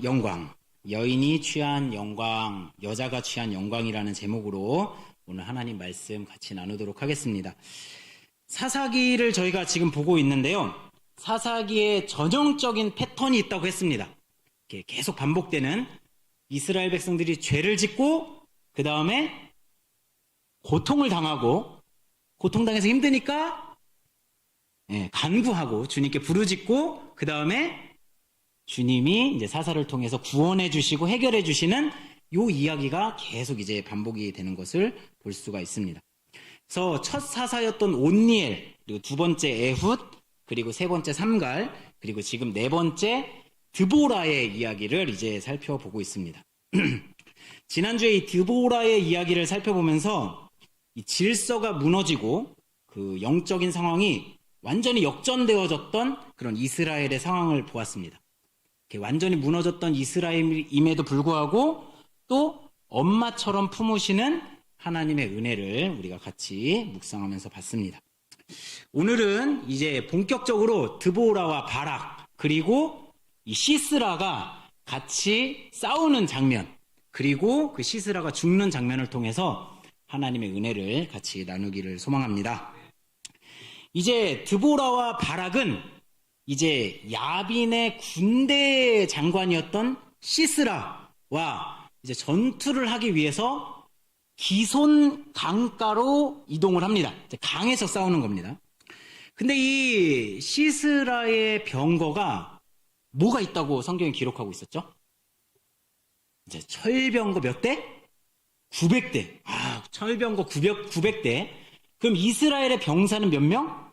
영광, 여인이 취한 영광, 여자가 취한 영광이라는 제목으로 오늘 하나님 말씀 같이 나누도록 하겠습니다. 사사기를 저희가 지금 보고 있는데요. 사사기에 전형적인 패턴이 있다고 했습니다. 계속 반복되는 이스라엘 백성들이 죄를 짓고 그 다음에 고통을 당하고 고통당해서 힘드니까 간구하고 주님께 부르짖고 그 다음에 주님이 이제 사사를 통해서 구원해 주시고 해결해 주시는 요 이야기가 계속 이제 반복이 되는 것을 볼 수가 있습니다. 그래서 첫 사사였던 온니엘, 그리고 두 번째 에훗, 그리고 세 번째 삼갈, 그리고 지금 네 번째 드보라의 이야기를 이제 살펴보고 있습니다. 지난주에 이 드보라의 이야기를 살펴보면서 이 질서가 무너지고 그 영적인 상황이 완전히 역전되어졌던 그런 이스라엘의 상황을 보았습니다. 완전히 무너졌던 이스라엘임에도 불구하고 또 엄마처럼 품으시는 하나님의 은혜를 우리가 같이 묵상하면서 봤습니다. 오늘은 이제 본격적으로 드보라와 바락 그리고 이 시스라가 같이 싸우는 장면 그리고 그 시스라가 죽는 장면을 통해서 하나님의 은혜를 같이 나누기를 소망합니다. 이제 드보라와 바락은 이제 야빈의 군대 장관이었던 시스라와 이제 전투를 하기 위해서 기손 강가로 이동을 합니다. 강에서 싸우는 겁니다. 근데 이 시스라의 병거가 뭐가 있다고 성경에 기록하고 있었죠? 이제 철병거 몇 대? 900대. 철병거 900대. 그럼 이스라엘의 병사는 몇 명?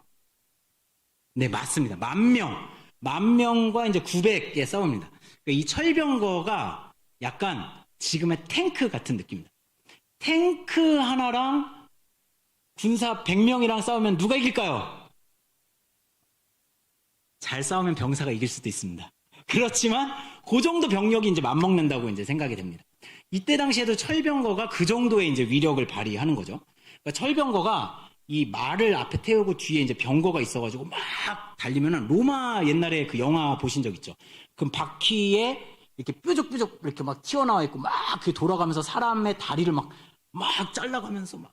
네, 맞습니다. 10,000명. 10,000명과 이제 900개 싸웁니다. 이 철병거가 약간 지금의 탱크 같은 느낌입니다. 탱크 하나랑 군사 100명이랑 싸우면 누가 이길까요? 잘 싸우면 병사가 이길 수도 있습니다. 그렇지만 그 정도 병력이 이제 맞먹는다고 이제 생각이 됩니다. 이때 당시에도 철병거가 그 정도의 이제 위력을 발휘하는 거죠. 그러니까 철병거가 이 말을 앞에 태우고 뒤에 이제 병거가 있어가지고 막 달리면은 로마 옛날에 그 영화 보신 적 있죠? 그럼 바퀴에 이렇게 뾰족뾰족 이렇게 막 튀어나와 있고 막 그 돌아가면서 사람의 다리를 막 잘라가면서 막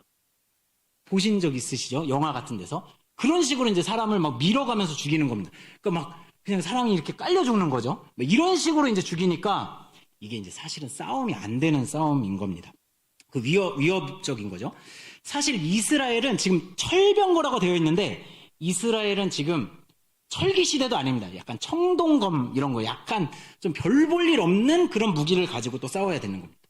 보신 적 있으시죠? 영화 같은 데서. 그런 식으로 이제 사람을 막 밀어가면서 죽이는 겁니다. 그러니까 막 그냥 사람이 이렇게 깔려 죽는 거죠. 이런 식으로 이제 죽이니까 이게 이제 사실은 싸움이 안 되는 싸움인 겁니다. 그 위협적인 거죠. 사실 이스라엘은 지금 철병거라고 되어 있는데 이스라엘은 지금 철기 시대도 아닙니다. 약간 청동검 이런 거 약간 좀 별 볼 일 없는 그런 무기를 가지고 또 싸워야 되는 겁니다.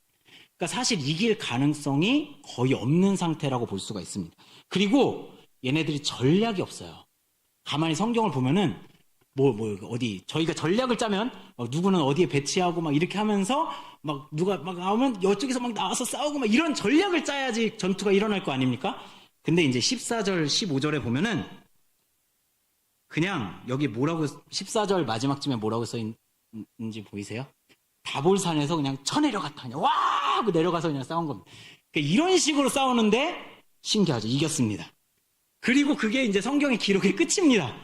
그러니까 사실 이길 가능성이 거의 없는 상태라고 볼 수가 있습니다. 그리고 얘네들이 전략이 없어요. 가만히 성경을 보면은 어디 저희가 전략을 짜면 누구는 어디에 배치하고 막 이렇게 하면서 막 누가 막 나오면 이쪽에서 막 나와서 싸우고 막 이런 전략을 짜야지 전투가 일어날 거 아닙니까? 근데 이제 14절 15절에 보면은 그냥 여기 14절 마지막쯤에 뭐라고 써 있는지 보이세요? 다볼산에서 그냥 쳐내려갔다 그냥 와 하고 내려가서 그냥 싸운 겁니다. 그러니까 이런 식으로 싸우는데 신기하죠. 이겼습니다. 그리고 그게 이제 성경의 기록의 끝입니다.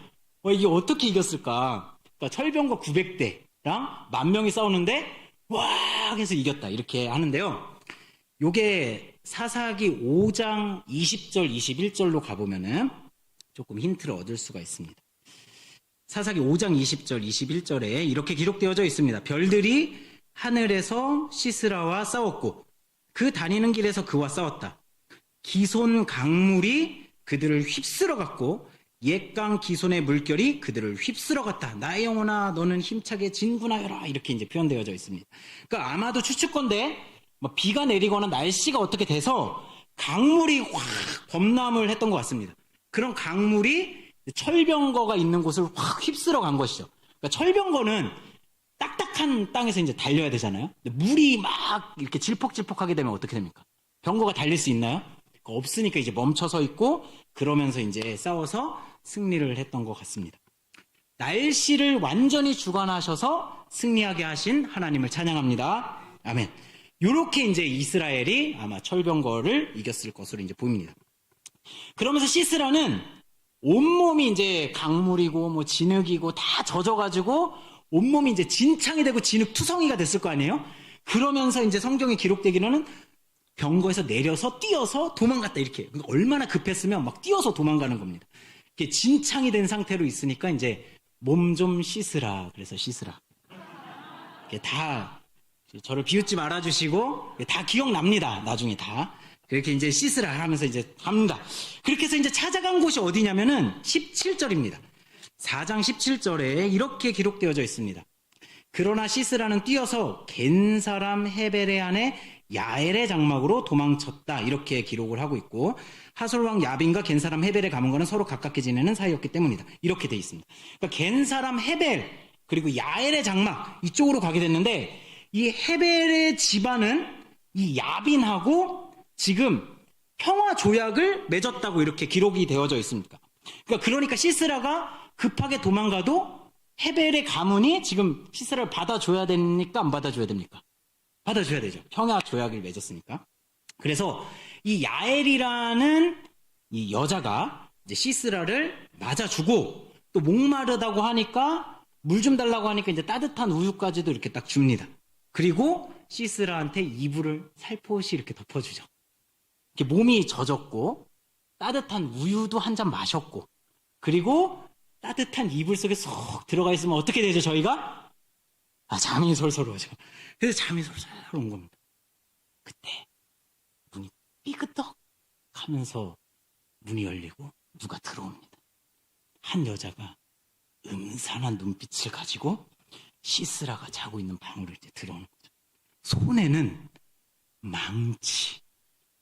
이게 어떻게 이겼을까? 그러니까 철병거 900대랑 10,000명이 싸우는데 와 해서 이겼다 이렇게 하는데요. 요게 사사기 5장 20절 21절로 가보면은 조금 힌트를 얻을 수가 있습니다. 사사기 5장 20절 21절에 이렇게 기록되어져 있습니다. 별들이 하늘에서 시스라와 싸웠고 그 다니는 길에서 그와 싸웠다. 기손 강물이 그들을 휩쓸어 갔고 옛강 기손의 물결이 그들을 휩쓸어 갔다. 나의 영혼아 너는 힘차게 진군하여라. 이렇게 이제 표현되어져 있습니다. 그러니까 아마도 추측건데 비가 내리거나 날씨가 어떻게 돼서 강물이 확 범람을 했던 것 같습니다. 그런 강물이 철병거가 있는 곳을 확 휩쓸어 간 것이죠. 그러니까 철병거는 딱딱한 땅에서 이제 달려야 되잖아요. 근데 물이 막 이렇게 질퍽질퍽하게 되면 어떻게 됩니까? 병거가 달릴 수 있나요? 없으니까 이제 멈춰서 있고 그러면서 이제 싸워서 승리를 했던 것 같습니다. 날씨를 완전히 주관하셔서 승리하게 하신 하나님을 찬양합니다. 아멘. 요렇게 이제 이스라엘이 아마 철병거를 이겼을 것으로 이제 보입니다. 그러면서 시스라는 온몸이 이제 강물이고 진흙이고 다 젖어가지고 온몸이 이제 진창이 되고 진흙투성이가 됐을 거 아니에요? 그러면서 이제 성경에 기록되기로는 병거에서 내려서 뛰어서 도망갔다 이렇게. 그러니까 얼마나 급했으면 막 뛰어서 도망가는 겁니다. 이렇게 진창이 된 상태로 있으니까 이제 몸 좀 씻으라. 그래서 씻으라. 이게 다 저를 비웃지 말아주시고 다 기억납니다. 나중에 다. 그렇게 이제 씻으라 하면서 이제 갑니다. 그렇게 해서 이제 찾아간 곳이 어디냐면은 17절입니다. 4장 17절에 이렇게 기록되어져 있습니다. 그러나 시스라는 뛰어서 겐 사람 헤벨의 아내 야엘의 장막으로 도망쳤다. 이렇게 기록을 하고 있고 하솔왕 야빈과 겐 사람 헤벨의 가문과는 서로 가깝게 지내는 사이였기 때문이다. 이렇게 돼 있습니다. 그러니까 겐 사람 헤벨 그리고 야엘의 장막 이쪽으로 가게 됐는데 이 헤벨의 집안은 이 야빈하고 지금 평화 조약을 맺었다고 이렇게 기록이 되어져 있습니다. 그러니까 시스라가 급하게 도망가도 헤벨의 가문이 지금 시스라를 받아줘야 됩니까? 안 받아줘야 됩니까? 받아줘야 되죠. 평화 조약을 맺었으니까. 그래서 이 야엘이라는 이 여자가 이제 시스라를 맞아주고 또 목마르다고 하니까 물 좀 달라고 하니까 이제 따뜻한 우유까지도 이렇게 딱 줍니다. 그리고 시스라한테 이불을 살포시 이렇게 덮어주죠. 이렇게 몸이 젖었고 따뜻한 우유도 한 잔 마셨고 그리고 따뜻한 이불 속에 쏙 들어가 있으면 어떻게 되죠, 저희가? 잠이 솔솔 오죠. 그래서 잠이 솔솔 온 겁니다. 그때 문이 삐끄떡 하면서 문이 열리고 누가 들어옵니다. 한 여자가 음산한 눈빛을 가지고 시스라가 자고 있는 방으로 이제 들어오는 거죠. 손에는 망치,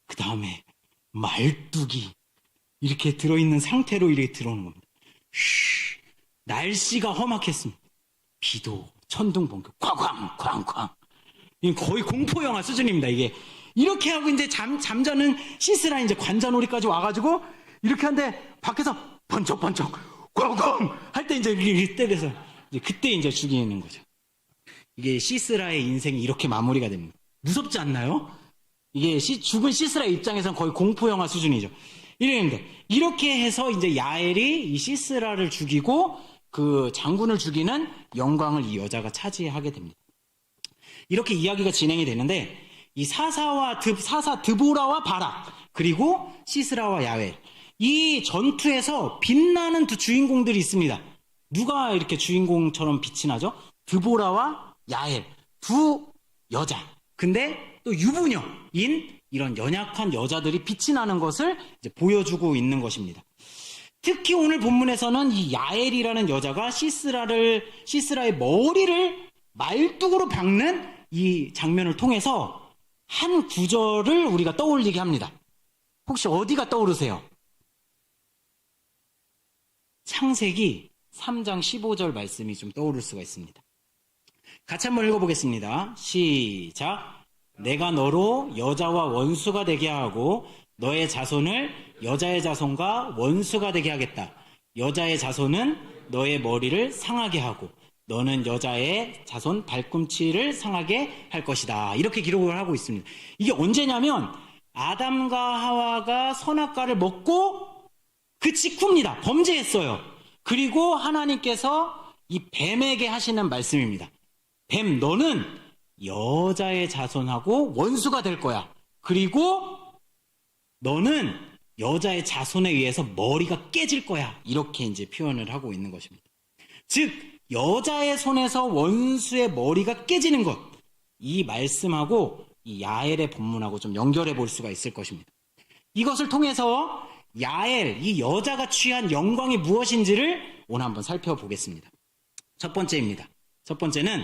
그 다음에 말뚝이 이렇게 들어있는 상태로 이렇게 들어오는 겁니다. 날씨가 험악했습니다. 비도 천둥 번개 쾅쾅 쾅쾅. 거의 공포 영화 수준입니다. 이게 이렇게 하고 이제 잠자는 시스라 이제 관자놀이까지 와가지고 이렇게 하는데 밖에서 번쩍번쩍 꽝꽝 할 때 이제 때려서 그때 이제 죽이는 거죠. 이게 시스라의 인생이 이렇게 마무리가 됩니다. 무섭지 않나요? 이게 죽은 시스라의 입장에서는 거의 공포 영화 수준이죠. 이렇게 해서 이제 야엘이 이 시스라를 죽이고 그 장군을 죽이는 영광을 이 여자가 차지하게 됩니다. 이렇게 이야기가 진행이 되는데 이 사사 드보라와 바락 그리고 시스라와 야엘 이 전투에서 빛나는 두 주인공들이 있습니다. 누가 이렇게 주인공처럼 빛이 나죠? 드보라와 야엘 두 여자. 근데 또 유부녀인 이런 연약한 여자들이 빛이 나는 것을 이제 보여주고 있는 것입니다. 특히 오늘 본문에서는 이 야엘이라는 여자가 시스라의 머리를 말뚝으로 박는 이 장면을 통해서 한 구절을 우리가 떠올리게 합니다. 혹시 어디가 떠오르세요? 창세기 3장 15절 말씀이 좀 떠오를 수가 있습니다. 같이 한번 읽어보겠습니다. 시작. 내가 너로 여자와 원수가 되게 하고 너의 자손을 여자의 자손과 원수가 되게 하겠다. 여자의 자손은 너의 머리를 상하게 하고 너는 여자의 자손 발꿈치를 상하게 할 것이다. 이렇게 기록을 하고 있습니다. 이게 언제냐면 아담과 하와가 선악과를 먹고 그 직후입니다. 범죄했어요. 그리고 하나님께서 이 뱀에게 하시는 말씀입니다. 뱀, 너는 여자의 자손하고 원수가 될 거야. 그리고 너는 여자의 자손에 의해서 머리가 깨질 거야. 이렇게 이제 표현을 하고 있는 것입니다. 즉, 여자의 손에서 원수의 머리가 깨지는 것. 이 말씀하고 이 야엘의 본문하고 좀 연결해 볼 수가 있을 것입니다. 이것을 통해서 야엘, 이 여자가 취한 영광이 무엇인지를 오늘 한번 살펴보겠습니다. 첫 번째입니다. 첫 번째는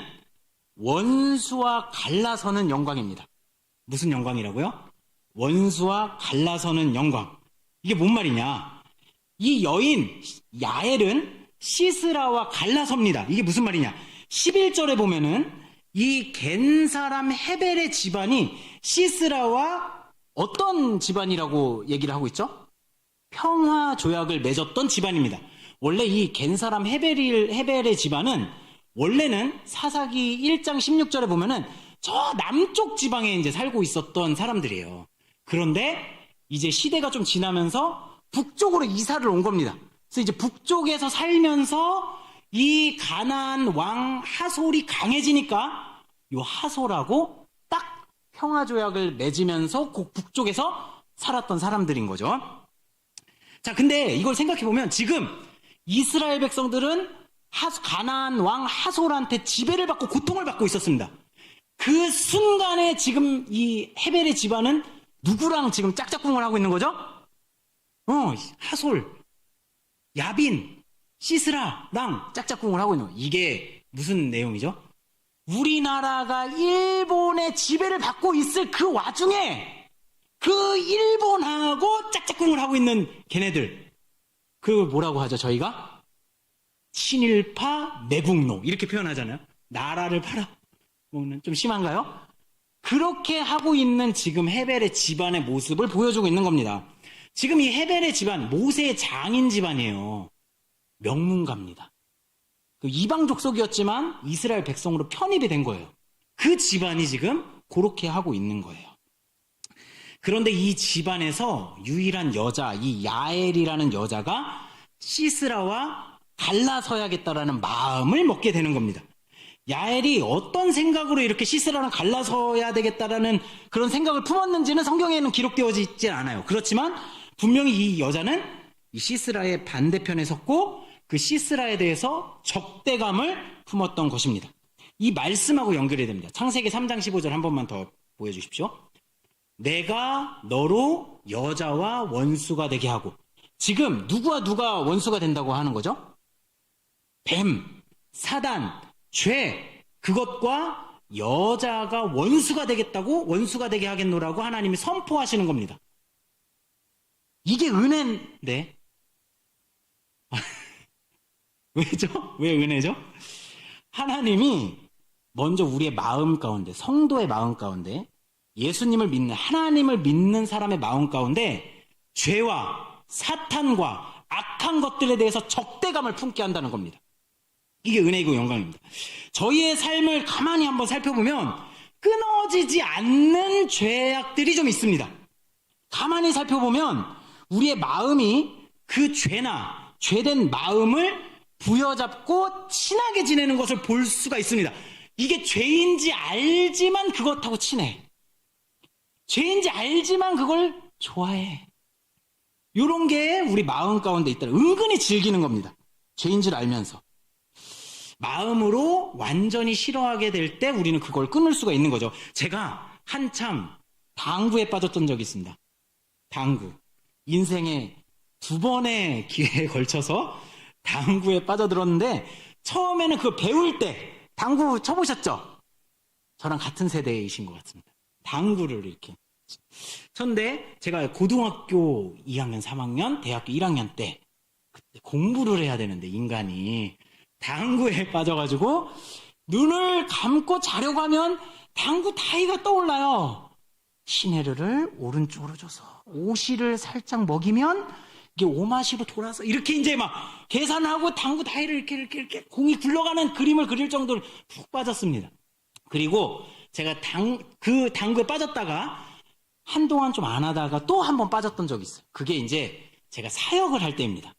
원수와 갈라서는 영광입니다. 무슨 영광이라고요? 원수와 갈라서는 영광. 이게 뭔 말이냐? 이 여인 야엘은 시스라와 갈라섭니다. 이게 무슨 말이냐? 11절에 보면은 이 겐 사람 헤벨의 집안이 시스라와 어떤 집안이라고 얘기를 하고 있죠? 평화 조약을 맺었던 집안입니다. 원래 이 겐 사람 헤벨의 집안은 원래는 사사기 1장 16절에 보면은 저 남쪽 지방에 이제 살고 있었던 사람들이에요. 그런데 이제 시대가 좀 지나면서 북쪽으로 이사를 온 겁니다. 그래서 이제 북쪽에서 살면서 이 가나안 왕 하솔이 강해지니까 요 하솔하고 딱 평화조약을 맺으면서 그 북쪽에서 살았던 사람들인 거죠. 자, 근데 이걸 생각해보면 지금 이스라엘 백성들은 가나안 왕 하솔한테 지배를 받고 고통을 받고 있었습니다. 그 순간에 지금 이 헤벨의 집안은 누구랑 지금 짝짝꿍을 하고 있는 거죠? 하솔, 야빈, 시스라랑 짝짝꿍을 하고 있는 거예요. 이게 무슨 내용이죠? 우리나라가 일본의 지배를 받고 있을 그 와중에 그 일본하고 짝짝꿍을 하고 있는 걔네들, 그걸 뭐라고 하죠? 저희가 친일파 매국노 이렇게 표현하잖아요. 나라를 팔아먹는, 좀 심한가요? 그렇게 하고 있는 지금 헤벨의 집안의 모습을 보여주고 있는 겁니다. 지금 이 헤벨의 집안, 모세의 장인 집안이에요. 명문가입니다. 그 이방 족속이었지만 이스라엘 백성으로 편입이 된 거예요. 그 집안이 지금 그렇게 하고 있는 거예요. 그런데 이 집안에서 유일한 여자, 이 야엘이라는 여자가 시스라와 갈라서야겠다라는 마음을 먹게 되는 겁니다. 야엘이 어떤 생각으로 이렇게 시스라랑 갈라서야 되겠다라는 그런 생각을 품었는지는 성경에는 기록되어 있지 않아요. 그렇지만 분명히 이 여자는 이 시스라의 반대편에 섰고 그 시스라에 대해서 적대감을 품었던 것입니다. 이 말씀하고 연결이 됩니다. 창세기 3장 15절 한 번만 더 보여주십시오. 내가 너로 여자와 원수가 되게 하고, 지금 누구와 누가 원수가 된다고 하는 거죠? 뱀, 사단, 죄, 그것과 여자가 원수가 되겠다고, 원수가 되게 하겠노라고 하나님이 선포하시는 겁니다. 이게 은혜인데 왜죠? 왜 은혜죠? 하나님이 먼저 우리의 마음 가운데, 성도의 마음 가운데, 예수님을 믿는, 하나님을 믿는 사람의 마음 가운데 죄와 사탄과 악한 것들에 대해서 적대감을 품게 한다는 겁니다. 이게 은혜이고 영광입니다. 저희의 삶을 가만히 한번 살펴보면 끊어지지 않는 죄악들이 좀 있습니다. 가만히 살펴보면 우리의 마음이 그 죄나 죄된 마음을 부여잡고 친하게 지내는 것을 볼 수가 있습니다. 이게 죄인지 알지만 그것하고 친해. 죄인지 알지만 그걸 좋아해. 이런 게 우리 마음 가운데 있다. 은근히 즐기는 겁니다. 죄인 줄 알면서. 마음으로 완전히 싫어하게 될 때 우리는 그걸 끊을 수가 있는 거죠. 제가 한참 당구에 빠졌던 적이 있습니다. 당구. 인생에 2번의 기회에 걸쳐서 당구에 빠져들었는데, 처음에는 그거 배울 때 당구 쳐보셨죠? 저랑 같은 세대이신 것 같습니다. 당구를 이렇게 쳤는데, 제가 고등학교 2학년, 3학년, 대학교 1학년 때 그때 공부를 해야 되는데 인간이 당구에 빠져가지고 눈을 감고 자려고 하면 당구 다이가 떠올라요. 시내를 오른쪽으로 줘서 오시를 살짝 먹이면 이게 오마시로 돌아서 이렇게 이제 막 계산하고 당구 다이를 이렇게 공이 굴러가는 그림을 그릴 정도로 푹 빠졌습니다. 그리고 제가 그 당구에 빠졌다가 한동안 좀 안 하다가 또 한 번 빠졌던 적이 있어요. 그게 이제 제가 사역을 할 때입니다.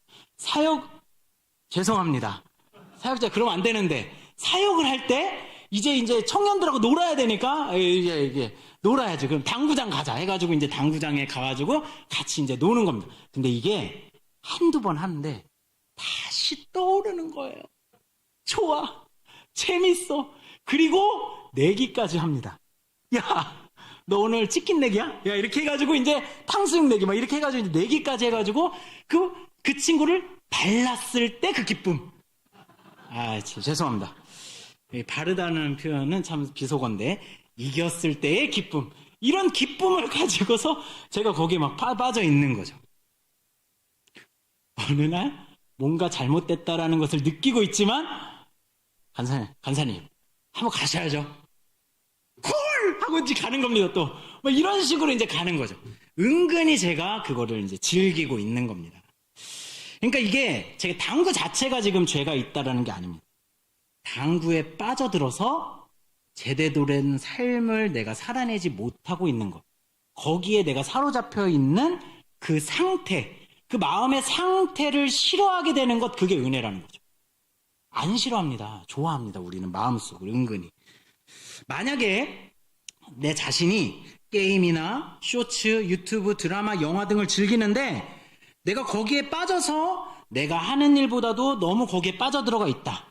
죄송합니다. 사역자 그러면 안 되는데, 사역을 할 때 이제 청년들하고 놀아야 되니까 이게 놀아야지. 그럼 당구장 가자 해가지고 이제 당구장에 가가지고 같이 이제 노는 겁니다. 근데 이게 한두 번 하는데 다시 떠오르는 거예요. 좋아, 재밌어. 그리고 내기까지 합니다. 야, 너 오늘 치킨 내기야? 야, 이렇게 해가지고 이제 탕수육 내기 막 이렇게 해가지고 이제 내기까지 해가지고 그 친구를 발랐을 때 그 기쁨. 죄송합니다. 바르다는 표현은 참 비속어인데, 이겼을 때의 기쁨. 이런 기쁨을 가지고서 제가 거기에 막 빠져 있는 거죠. 어느 날 뭔가 잘못됐다라는 것을 느끼고 있지만, 간사님, 한번 가셔야죠. 콜! 하고 이제 가는 겁니다, 또. 뭐 이런 식으로 이제 가는 거죠. 은근히 제가 그거를 이제 즐기고 있는 겁니다. 그러니까 이게 제가 당구 자체가 지금 죄가 있다라는 게 아닙니다. 당구에 빠져들어서 제대로 된 삶을 내가 살아내지 못하고 있는 것. 거기에 내가 사로잡혀 있는 그 상태, 그 마음의 상태를 싫어하게 되는 것, 그게 은혜라는 거죠. 안 싫어합니다. 좋아합니다. 우리는 마음속으로 은근히. 만약에 내 자신이 게임이나 쇼츠, 유튜브, 드라마, 영화 등을 즐기는데 내가 거기에 빠져서 내가 하는 일보다도 너무 거기에 빠져들어가 있다.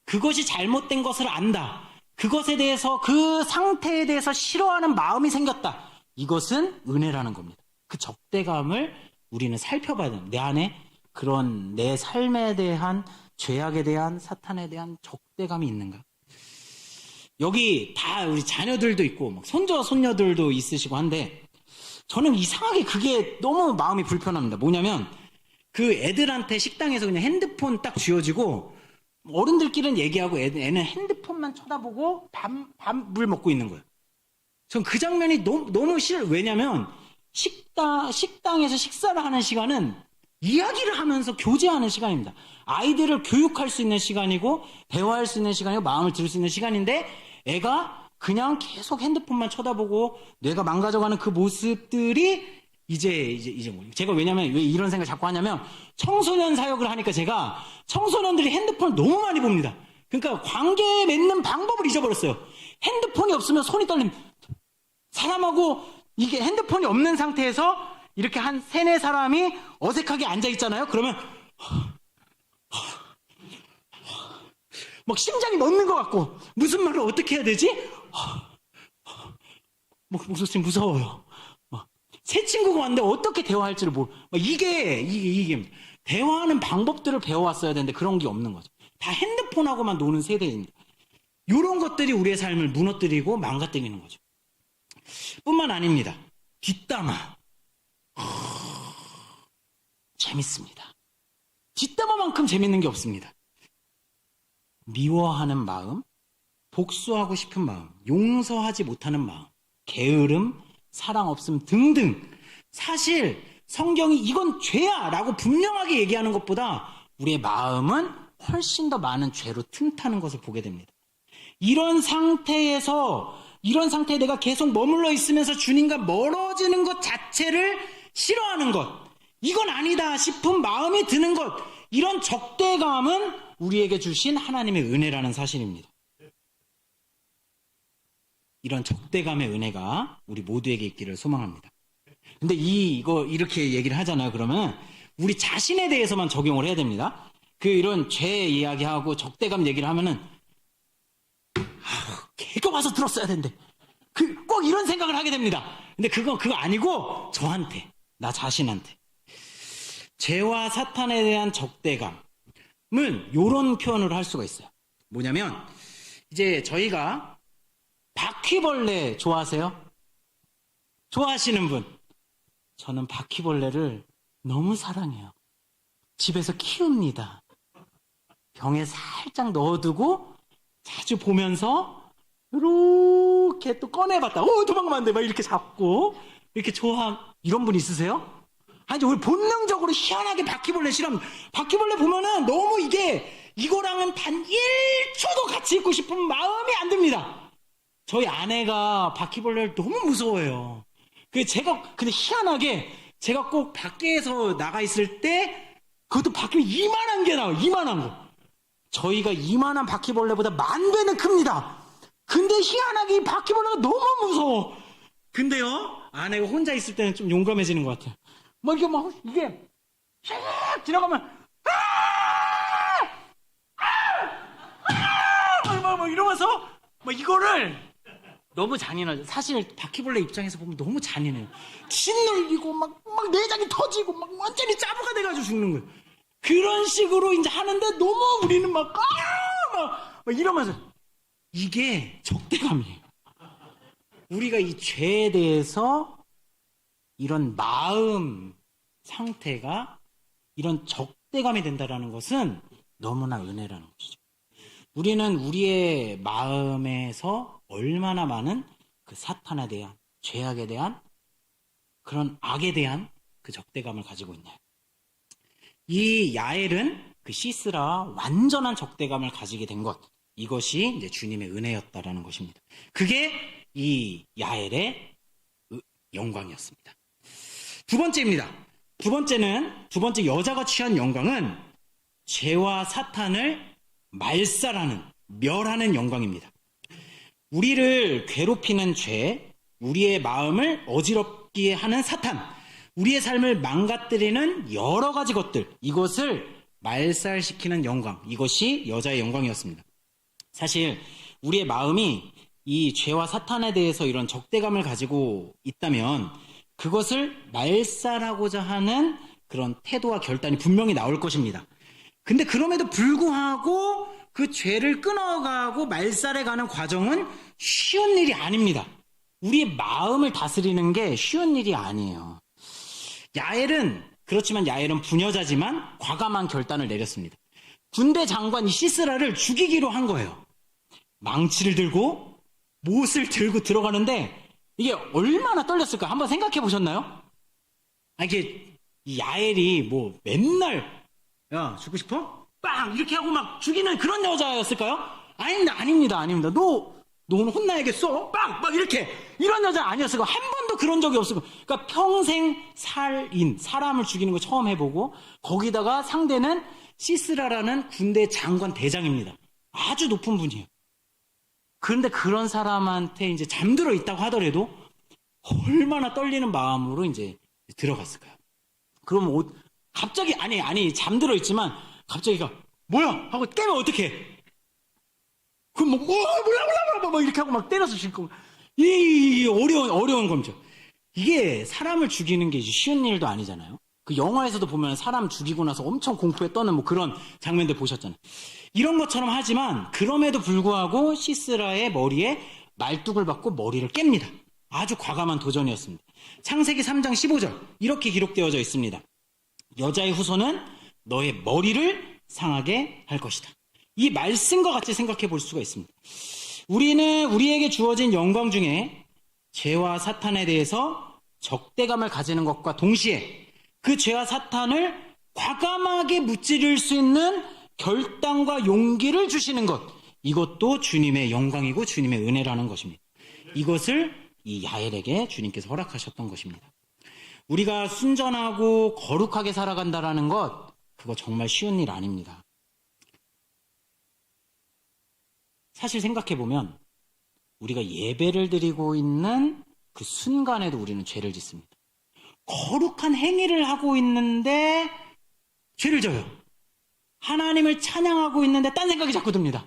그것이 잘못된 것을 안다. 그것에 대해서, 그 상태에 대해서 싫어하는 마음이 생겼다. 이것은 은혜라는 겁니다. 그 적대감을 우리는 살펴봐야 됩니다. 내 안에 그런 내 삶에 대한, 죄악에 대한, 사탄에 대한 적대감이 있는가? 여기 다 우리 자녀들도 있고 막 손자 손녀들도 있으시고 한데 저는 이상하게 그게 너무 마음이 불편합니다. 뭐냐면 그 애들한테 식당에서 그냥 핸드폰 딱 쥐어지고 어른들끼리는 얘기하고 애는 핸드폰만 쳐다보고 밥을 먹고 있는 거예요. 전 그 장면이 너무 싫어요. 왜냐면 식당에서 식사를 하는 시간은 이야기를 하면서 교제하는 시간입니다. 아이들을 교육할 수 있는 시간이고 대화할 수 있는 시간이고 마음을 들을 수 있는 시간인데 애가 그냥 계속 핸드폰만 쳐다보고 뇌가 망가져가는 그 모습들이 이제 제가 왜냐면 왜 이런 생각 자꾸 하냐면 청소년 사역을 하니까 제가 청소년들이 핸드폰을 너무 많이 봅니다. 그러니까 관계 맺는 방법을 잊어버렸어요. 핸드폰이 없으면 손이 떨립니다. 사람하고 이게 핸드폰이 없는 상태에서 이렇게 한 3-4사람이 어색하게 앉아있잖아요. 그러면 막 심장이 멎는 것 같고 무슨 말을 어떻게 해야 되지? 목소리 무서워요. 새 친구가 왔는데 어떻게 대화할지를 이게 대화하는 방법들을 배워왔어야 되는데 그런 게 없는 거죠. 다 핸드폰하고만 노는 세대입니다. 이런 것들이 우리의 삶을 무너뜨리고 망가뜨리는 거죠. 뿐만 아닙니다. 뒷담화. 재밌습니다. 뒷담화만큼 재밌는 게 없습니다. 미워하는 마음, 복수하고 싶은 마음, 용서하지 못하는 마음, 게으름, 사랑 없음 등등. 사실 성경이 이건 죄야 라고 분명하게 얘기하는 것보다 우리의 마음은 훨씬 더 많은 죄로 틈타는 것을 보게 됩니다. 이런 상태에 내가 계속 머물러 있으면서 주님과 멀어지는 것 자체를 싫어하는 것, 이건 아니다 싶은 마음이 드는 것, 이런 적대감은 우리에게 주신 하나님의 은혜라는 사실입니다. 이런 적대감의 은혜가 우리 모두에게 있기를 소망합니다. 근데 이거 이렇게 얘기를 하잖아요. 그러면 우리 자신에 대해서만 적용을 해야 됩니다. 이런 죄 이야기하고 적대감 얘기를 하면은 걔가 와서 들었어야 되는데 꼭 이런 생각을 하게 됩니다. 근데 그거 아니고 저한테, 나 자신한테 죄와 사탄에 대한 적대감은 이런 표현으로 할 수가 있어요. 뭐냐면 이제 저희가 바퀴벌레 좋아하세요? 좋아하시는 분? 저는 바퀴벌레를 너무 사랑해요. 집에서 키웁니다. 병에 살짝 넣어두고 자주 보면서 이렇게 또 꺼내봤다. 도망가면 안 돼. 막 이렇게 잡고 이렇게 이런 분 있으세요? 아니, 우리 본능적으로 희한하게 바퀴벌레 싫어합니다. 바퀴벌레 보면은 너무 이거랑은 단 1초도 같이 있고 싶은 마음이 안 듭니다. 저희 아내가 바퀴벌레를 너무 무서워해요. 근데 희한하게 제가 꼭 밖에서 나가 있을 때 그것도 바퀴벌레 이만한 게 나와요. 이만한 거. 저희가 이만한 바퀴벌레보다 10,000배는 큽니다. 근데 희한하게 이 바퀴벌레가 너무 무서워. 근데요, 아내가 혼자 있을 때는 좀 용감해지는 것 같아요. 이게 샥 지나가면 이러면서 이거를 너무 잔인하죠. 사실 바퀴벌레 입장에서 보면 너무 잔인해요. 짓눌리고 막 내장이 터지고 막 완전히 짜부가 돼가지고 죽는 거예요. 그런 식으로 이제 하는데 너무 우리는 막 이러면서 이게 적대감이에요. 우리가 이 죄에 대해서 이런 마음 상태가 이런 적대감이 된다는 것은 너무나 은혜라는 것이죠. 우리는 우리의 마음에서 얼마나 많은 그 사탄에 대한, 죄악에 대한, 그런 악에 대한 그 적대감을 가지고 있나요? 이 야엘은 그 시스라 완전한 적대감을 가지게 된 것, 이것이 이제 주님의 은혜였다라는 것입니다. 그게 이 야엘의 영광이었습니다. 두 번째입니다. 두 번째 여자가 취한 영광은 죄와 사탄을 말살하는, 멸하는 영광입니다. 우리를 괴롭히는 죄, 우리의 마음을 어지럽게 하는 사탄, 우리의 삶을 망가뜨리는 여러 가지 것들, 이것을 말살시키는 영광, 이것이 여자의 영광이었습니다. 사실 우리의 마음이 이 죄와 사탄에 대해서 이런 적대감을 가지고 있다면 그것을 말살하고자 하는 그런 태도와 결단이 분명히 나올 것입니다. 근데 그럼에도 불구하고 그 죄를 끊어가고 말살해가는 과정은 쉬운 일이 아닙니다. 우리의 마음을 다스리는 게 쉬운 일이 아니에요. 그렇지만 야엘은 부녀자지만 과감한 결단을 내렸습니다. 군대 장관 이 시스라를 죽이기로 한 거예요. 망치를 들고 못을 들고 들어가는데 이게 얼마나 떨렸을까? 한번 생각해 보셨나요? 이게 이 야엘이 뭐 맨날 야 죽고 싶어? 빵! 이렇게 하고 막 죽이는 그런 여자였을까요? 아닙니다. 너는 혼나야겠어? 빵! 막 이렇게 이런 여자 아니었을 거고 한 번도 그런 적이 없을 거고 그러니까 평생 사람을 죽이는 거 처음 해보고 거기다가 상대는 시스라라는 군대 장관 대장입니다. 아주 높은 분이에요. 그런데 그런 사람한테 이제 잠들어 있다고 하더라도 얼마나 떨리는 마음으로 이제 들어갔을까요? 그러면 갑자기 잠들어 있지만 갑자기 뭐야? 하고 깨면 어떡해? 그럼 몰라 이렇게 하고 막 때려서 질 거고 이 어려운 겁니다. 이게 사람을 죽이는 게 쉬운 일도 아니잖아요. 그 영화에서도 보면 사람 죽이고 나서 엄청 공포에 떠는 뭐 그런 장면들 보셨잖아요. 이런 것처럼 하지만 그럼에도 불구하고 시스라의 머리에 말뚝을 받고 머리를 깹니다. 아주 과감한 도전이었습니다. 창세기 3장 15절 이렇게 기록되어져 있습니다. 여자의 후손은 너의 머리를 상하게 할 것이다. 이 말씀과 같이 생각해 볼 수가 있습니다. 우리는 우리에게 주어진 영광 중에 죄와 사탄에 대해서 적대감을 가지는 것과 동시에 그 죄와 사탄을 과감하게 무찌를 수 있는 결단과 용기를 주시는 것, 이것도 주님의 영광이고 주님의 은혜라는 것입니다. 이것을 이 야엘에게 주님께서 허락하셨던 것입니다. 우리가 순전하고 거룩하게 살아간다라는 것, 그거 정말 쉬운 일 아닙니다. 사실 생각해보면 우리가 예배를 드리고 있는 그 순간에도 우리는 죄를 짓습니다. 거룩한 행위를 하고 있는데 죄를 져요. 하나님을 찬양하고 있는데 딴 생각이 자꾸 듭니다.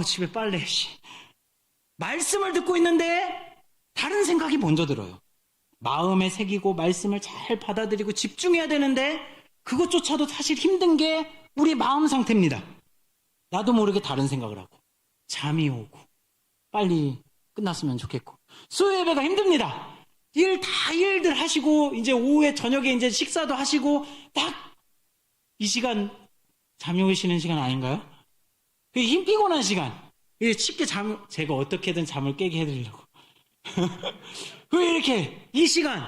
집에 빨래. 말씀을 듣고 있는데 다른 생각이 먼저 들어요. 마음에 새기고 말씀을 잘 받아들이고 집중해야 되는데 그것조차도 사실 힘든 게 우리 마음 상태입니다. 나도 모르게 다른 생각을 하고 잠이 오고 빨리 끝났으면 좋겠고 수요 예배가 힘듭니다. 일들 하시고 이제 오후에 저녁에 이제 식사도 하시고 딱 이 시간 잠이 오시는 시간 아닌가요? 힘 피곤한 시간. 쉽게 제가 어떻게든 잠을 깨게 해드리려고. 왜 이렇게 이 시간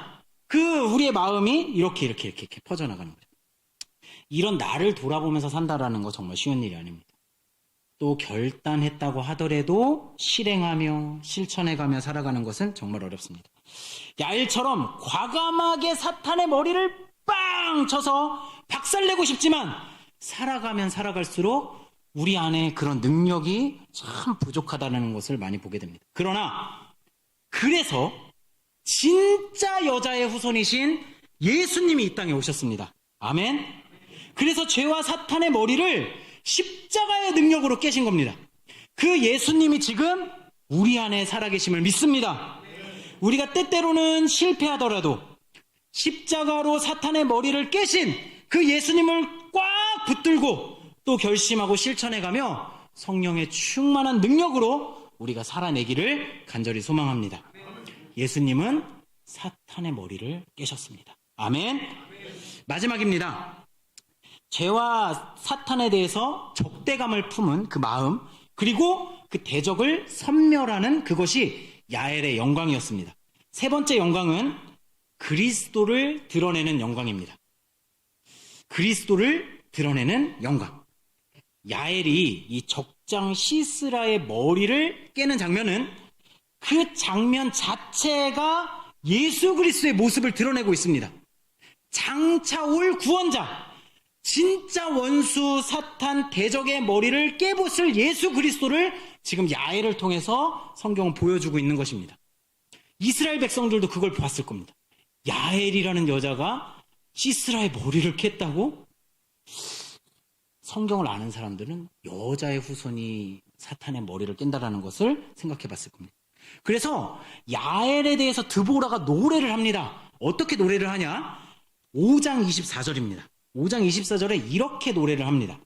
우리의 마음이 이렇게 퍼져나가는 거죠. 이런 나를 돌아보면서 산다라는 거 정말 쉬운 일이 아닙니다. 또 결단했다고 하더라도 실행하며 실천해가며 살아가는 것은 정말 어렵습니다. 야엘처럼 과감하게 사탄의 머리를 빵 쳐서 박살내고 싶지만 살아가면 살아갈수록 우리 안에 그런 능력이 참 부족하다는 것을 많이 보게 됩니다. 그래서 진짜 여자의 후손이신 예수님이 이 땅에 오셨습니다. 아멘. 그래서 죄와 사탄의 머리를 십자가의 능력으로 깨신 겁니다. 그 예수님이 지금 우리 안에 살아계심을 믿습니다. 우리가 때때로는 실패하더라도 십자가로 사탄의 머리를 깨신 그 예수님을 꽉 붙들고 또 결심하고 실천해가며 성령의 충만한 능력으로 우리가 살아내기를 간절히 소망합니다. 예수님은 사탄의 머리를 깨셨습니다. 아멘. 마지막입니다. 죄와 사탄에 대해서 적대감을 품은 그 마음, 그리고 그 대적을 섬멸하는 그것이 야엘의 영광이었습니다. 세 번째 영광은 그리스도를 드러내는 영광입니다. 그리스도를 드러내는 영광. 야엘이 이 적장 시스라의 머리를 깨는 장면은 그 장면 자체가 예수 그리스도의 모습을 드러내고 있습니다. 장차 올 구원자, 진짜 원수 사탄 대적의 머리를 깨부술 예수 그리스도를 지금 야엘을 통해서 성경은 보여주고 있는 것입니다. 이스라엘 백성들도 그걸 봤을 겁니다. 야엘이라는 여자가 시스라의 머리를 깼다고? 성경을 아는 사람들은 여자의 후손이 사탄의 머리를 깬다라는 것을 생각해 봤을 겁니다. 그래서 야엘에 대해서 드보라가 노래를 합니다. 어떻게 노래를 하냐? 5장 24절입니다. 5장 24절에 이렇게 노래를 합니다.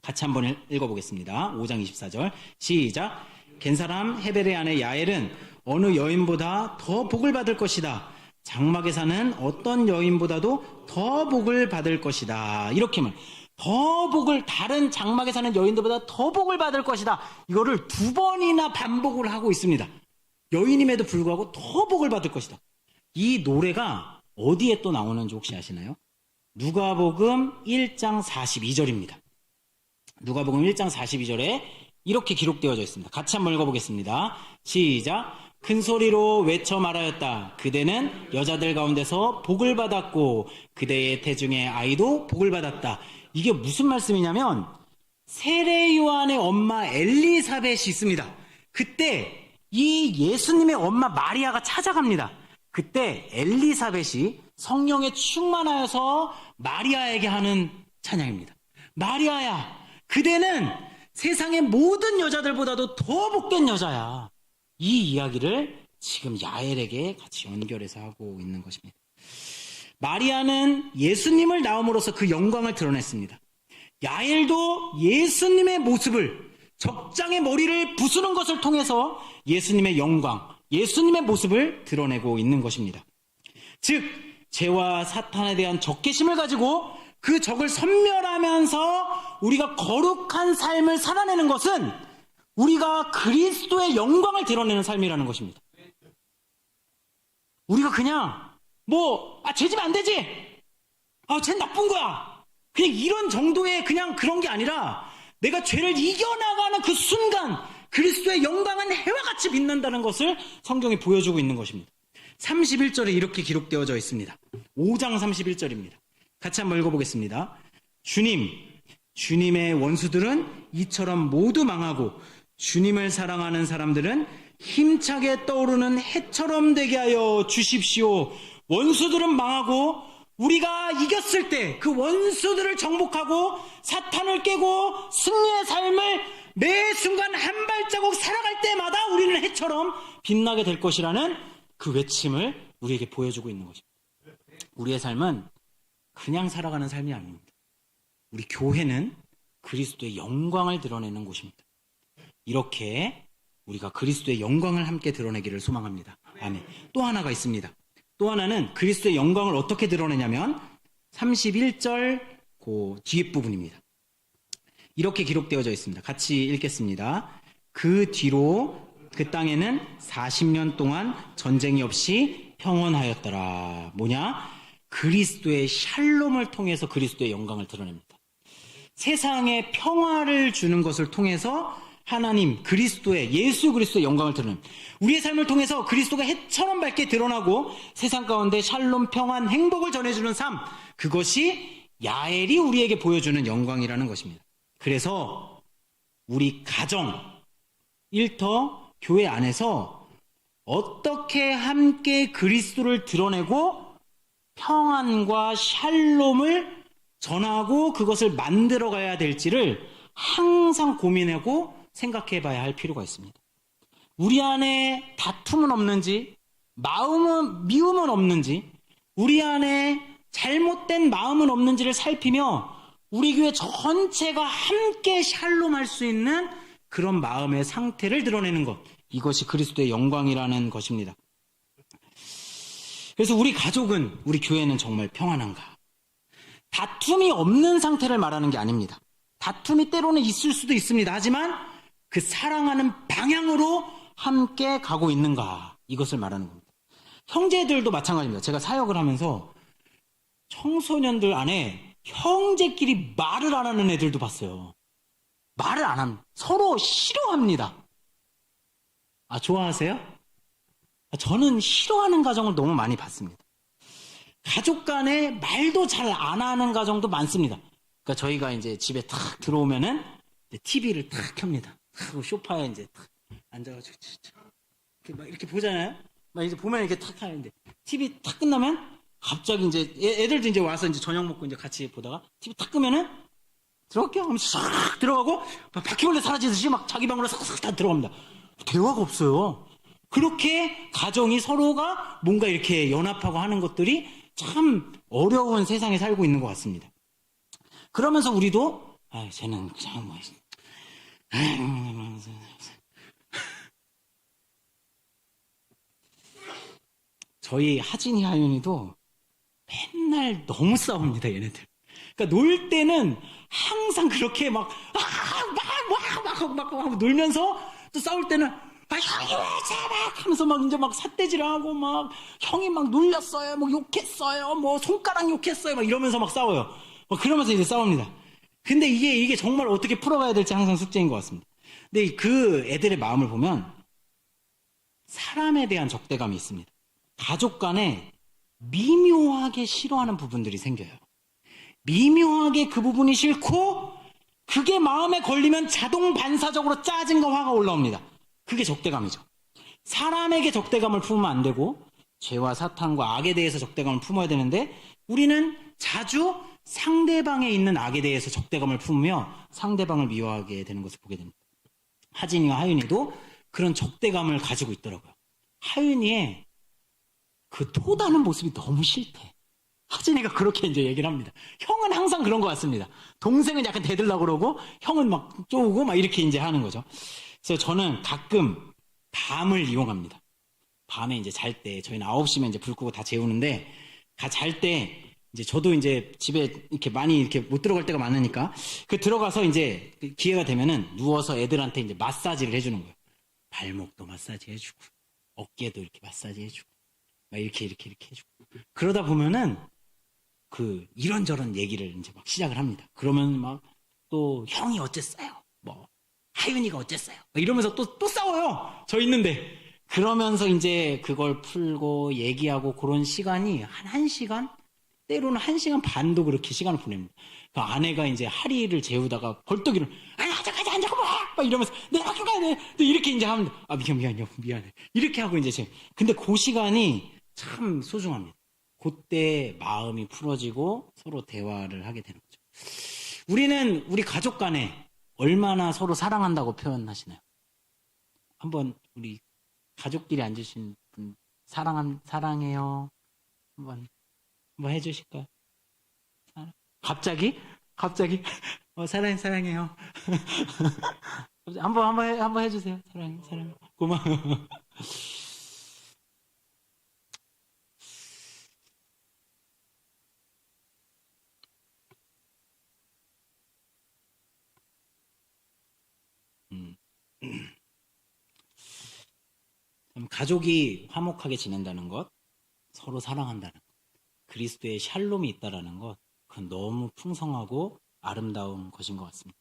같이 한번 읽어보겠습니다. 5장 24절 시작. 겐사람 헤벨의 아내 야엘은 어느 여인보다 더 복을 받을 것이다. 장막에 사는 어떤 여인보다도 더 복을 받을 것이다. 이렇게 말. 더 복을, 다른 장막에 사는 여인들보다 더 복을 받을 것이다. 이거를 2번이나 반복을 하고 있습니다. 여인임에도 불구하고 더 복을 받을 것이다. 이 노래가 어디에 또 나오는지 혹시 아시나요? 누가복음 1장 42절입니다. 누가복음 1장 42절에 이렇게 기록되어져 있습니다. 같이 한번 읽어보겠습니다. 시작. 큰 소리로 외쳐 말하였다. 그대는 여자들 가운데서 복을 받았고 그대의 태중의 아이도 복을 받았다. 이게 무슨 말씀이냐면 세례 요한의 엄마 엘리사벳이 있습니다. 그때 이 예수님의 엄마 마리아가 찾아갑니다. 그때 엘리사벳이 성령에 충만하여서 마리아에게 하는 찬양입니다. 마리아야, 그대는 세상의 모든 여자들보다도 더 복된 여자야. 이 이야기를 지금 야엘에게 같이 연결해서 하고 있는 것입니다. 마리아는 예수님을 낳음으로써 그 영광을 드러냈습니다. 야엘도 예수님의 모습을, 적장의 머리를 부수는 것을 통해서 예수님의 영광, 예수님의 모습을 드러내고 있는 것입니다. 즉 죄와 사탄에 대한 적개심을 가지고 그 적을 섬멸하면서 우리가 거룩한 삶을 살아내는 것은 우리가 그리스도의 영광을 드러내는 삶이라는 것입니다. 우리가 그냥 죄지면 안 되지, 쟤는 나쁜 거야, 그냥 이런 정도의 그냥 그런 게 아니라 내가 죄를 이겨나가는 그 순간 그리스도의 영광은 해와 같이 빛난다는 것을 성경이 보여주고 있는 것입니다. 31절에 이렇게 기록되어져 있습니다. 5장 31절입니다. 같이 한번 읽어보겠습니다. 주님의 원수들은 이처럼 모두 망하고 주님을 사랑하는 사람들은 힘차게 떠오르는 해처럼 되게 하여 주십시오. 원수들은 망하고 우리가 이겼을 때 그 원수들을 정복하고 사탄을 깨고 승리의 삶을 매 순간 한 발자국 살아갈 때마다 우리는 해처럼 빛나게 될 것이라는 그 외침을 우리에게 보여주고 있는 것입니다. 우리의 삶은 그냥 살아가는 삶이 아닙니다. 우리 교회는 그리스도의 영광을 드러내는 곳입니다. 이렇게 우리가 그리스도의 영광을 함께 드러내기를 소망합니다. 아멘. 또 하나가 있습니다. 또 하나는 그리스도의 영광을 어떻게 드러내냐면 31절 그 뒤에 부분입니다. 이렇게 기록되어져 있습니다. 같이 읽겠습니다. 그 뒤로 그 땅에는 40년 동안 전쟁이 없이 평온하였더라. 뭐냐? 그리스도의 샬롬을 통해서 그리스도의 영광을 드러냅니다. 세상에 평화를 주는 것을 통해서 하나님 그리스도의, 예수 그리스도의 영광을 드러냅니다. 우리의 삶을 통해서 그리스도가 해처럼 밝게 드러나고 세상 가운데 샬롬, 평안, 행복을 전해주는 삶, 그것이 야엘이 우리에게 보여주는 영광이라는 것입니다. 그래서 우리 가정, 일터, 교회 안에서 어떻게 함께 그리스도를 드러내고 평안과 샬롬을 전하고 그것을 만들어 가야 될지를 항상 고민하고 생각해 봐야 할 필요가 있습니다. 우리 안에 다툼은 없는지, 미움은 없는지, 우리 안에 잘못된 마음은 없는지를 살피며 우리 교회 전체가 함께 샬롬할 수 있는 그런 마음의 상태를 드러내는 것, 이것이 그리스도의 영광이라는 것입니다. 그래서 우리 가족은, 우리 교회는 정말 평안한가? 다툼이 없는 상태를 말하는 게 아닙니다. 다툼이 때로는 있을 수도 있습니다. 하지만 그 사랑하는 방향으로 함께 가고 있는가? 이것을 말하는 겁니다. 형제들도 마찬가지입니다. 제가 사역을 하면서 청소년들 안에 형제끼리 말을 안 하는 애들도 봤어요. 말을 안 합니다. 서로 싫어합니다. 좋아하세요? 저는 싫어하는 가정을 너무 많이 봤습니다. 가족 간에 말도 잘 안 하는 가정도 많습니다. 그러니까 저희가 이제 집에 탁 들어오면은 TV를 탁 켭니다. 탁 소파에 이제 탁 앉아가지고 이렇게 막 이렇게 보잖아요. 막 이제 보면 이렇게 탁 하는데 TV 탁 끝나면 갑자기 이제 애들도 이제 와서 이제 저녁 먹고 이제 같이 보다가 TV 탁 끄면은 들어갈게요 하면서 싹 들어가고 바퀴벌레 사라지듯이 막 자기 방으로 싹싹 다 들어갑니다. 대화가 없어요. 그렇게 가정이 서로가 뭔가 이렇게 연합하고 하는 것들이 참 어려운 세상에 살고 있는 것 같습니다. 그러면서 우리도 쟤는 그냥 뭐 저희 하진이 하윤이도 맨날 너무 싸웁니다, 얘네들. 그러니까 놀 때는 항상 그렇게 막 놀면서 또 싸울 때는 형이 왜 제발 하면서 막 이제 막 삿대질하고 막 형이 막 놀렸어요, 뭐 욕했어요, 뭐 손가락 욕했어요, 막 이러면서 막 싸워요. 막 그러면서 이제 싸웁니다. 근데 이게 정말 어떻게 풀어가야 될지 항상 숙제인 것 같습니다. 근데 그 애들의 마음을 보면 사람에 대한 적대감이 있습니다. 가족 간에 미묘하게 싫어하는 부분들이 생겨요. 미묘하게 그 부분이 싫고 그게 마음에 걸리면 자동 반사적으로 짜증과 화가 올라옵니다. 그게 적대감이죠. 사람에게 적대감을 품으면 안 되고 죄와 사탄과 악에 대해서 적대감을 품어야 되는데 우리는 자주 상대방에 있는 악에 대해서 적대감을 품으며 상대방을 미워하게 되는 것을 보게 됩니다. 하진이와 하윤이도 그런 적대감을 가지고 있더라고요. 하윤이의 그 토다는 모습이 너무 싫대. 하진이가 그렇게 이제 얘기를 합니다. 형은 항상 그런 것 같습니다. 동생은 약간 대들라고 그러고 형은 막 쪼우고 막 이렇게 이제 하는 거죠. 그래서 저는 가끔 밤을 이용합니다. 밤에 이제 잘 때 저희는 9시면 이제 불 끄고 다 재우는데 다 잘 때 이제 저도 이제 집에 이렇게 많이 이렇게 못 들어갈 때가 많으니까 그 들어가서 이제 기회가 되면은 누워서 애들한테 이제 마사지를 해주는 거예요. 발목도 마사지 해주고 어깨도 이렇게 마사지 해주고 막 이렇게 해주고 그러다 보면은 그 이런저런 얘기를 이제 막 시작을 합니다. 그러면 막 또 형이 어쨌어요? 뭐 하윤이가 어쨌어요? 이러면서 또 싸워요. 저 있는데 그러면서 이제 그걸 풀고 얘기하고 그런 시간이 한 1시간? 때로는 1시간 반도 그렇게 시간을 보냅니다. 그 아내가 이제 하리를 재우다가 벌떡 일어나, 앉아, 막 이러면서, 내가 학교 가야 돼. 이렇게 이제 하면, 미안해. 이렇게 하고 이제 근데 그 시간이 참 소중합니다. 그때 마음이 풀어지고 서로 대화를 하게 되는 거죠. 우리는 우리 가족 간에 얼마나 서로 사랑한다고 표현하시나요? 한번 우리 가족끼리 앉으신 분, 사랑해요. 한번 해주실까요? 갑자기? 사랑해요. 한번 해주세요. 사랑해. 고마워요. 가족이 화목하게 지낸다는 것, 서로 사랑한다는 것, 그리스도의 샬롬이 있다라는 것, 그건 너무 풍성하고 아름다운 것인 것 같습니다.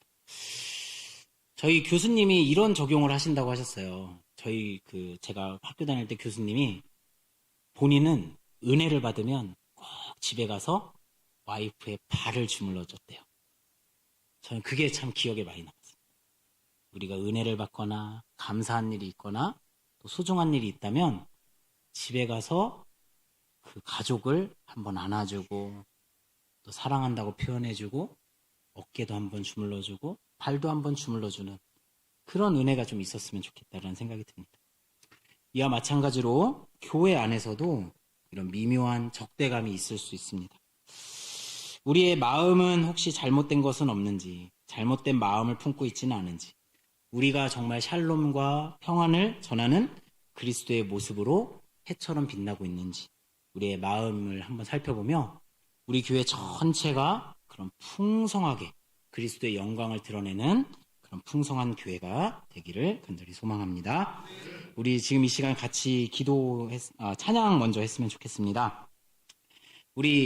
저희 교수님이 이런 적용을 하신다고 하셨어요. 제가 학교 다닐 때 교수님이 본인은 은혜를 받으면 꼭 집에 가서 와이프의 발을 주물러 줬대요. 저는 그게 참 기억에 많이 남았습니다. 우리가 은혜를 받거나 감사한 일이 있거나 또 소중한 일이 있다면 집에 가서 그 가족을 한번 안아주고 또 사랑한다고 표현해주고 어깨도 한번 주물러주고 발도 한번 주물러주는 그런 은혜가 좀 있었으면 좋겠다라는 생각이 듭니다. 이와 마찬가지로 교회 안에서도 이런 미묘한 적대감이 있을 수 있습니다. 우리의 마음은 혹시 잘못된 것은 없는지, 잘못된 마음을 품고 있지는 않은지, 우리가 정말 샬롬과 평안을 전하는 그리스도의 모습으로 해처럼 빛나고 있는지 우리의 마음을 한번 살펴보며 우리 교회 전체가 그런 풍성하게 그리스도의 영광을 드러내는 그런 풍성한 교회가 되기를 간절히 소망합니다. 우리 지금 이 시간 같이 찬양 먼저 했으면 좋겠습니다. 우리